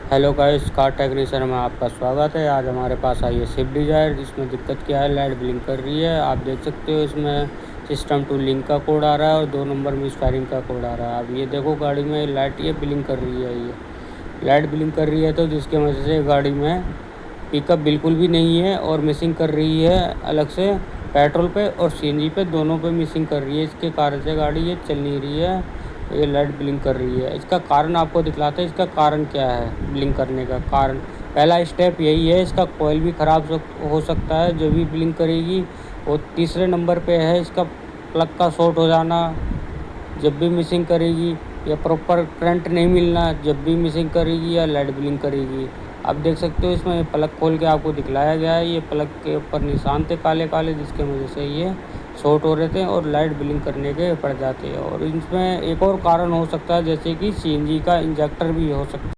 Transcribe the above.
Hello guys, car technician में आपका स्वागत है। आज हमारे पास आई है स्विफ्ट डिज़ायर। इसमें दिक्कत क्या है, लाइट ब्लिंक कर रही है। आप देख सकते हो इसमें सिस्टम टू लिंक का कोड आ रहा है और 2 नंबर में फायरिंग का कोड आ रहा है। अब ये देखो गाड़ी में लाइट ये ब्लिंक कर रही है, ये लाइट ब्लिंक कर रही है, तो जिसकी वजह से गाड़ी में पिकअप बिल्कुल भी नहीं है और मिसिंग कर रही है अलग से। पेट्रोल पे और सीएनजी पे दोनों पे मिसिंग कर रही है। इसके कारण से गाड़ी ये चल नहीं रही है, ये लाइट ब्लिंक कर रही है। इसका कारण आपको दिखलाते हैं, इसका कारण क्या है ब्लिंक करने का कारण। पहला स्टेप यही है, इसका कॉइल भी ख़राब हो सकता है जो भी ब्लिंक करेगी। और तीसरे नंबर पे है इसका प्लग का शॉर्ट हो जाना जब भी मिसिंग करेगी, या प्रॉपर करंट नहीं मिलना जब भी मिसिंग करेगी या लाइट ब्लिंक करेगी। आप देख सकते हो इसमें प्लग खोल के आपको दिखलाया गया है। ये प्लग के ऊपर निशान थे काले काले, जिसके वजह से ये शॉर्ट हो रहे थे और लाइट ब्लिंक करने के पड़ जाते हैं। और इसमें एक और कारण हो सकता है, जैसे कि सीएनजी का इंजेक्टर भी हो सकता है।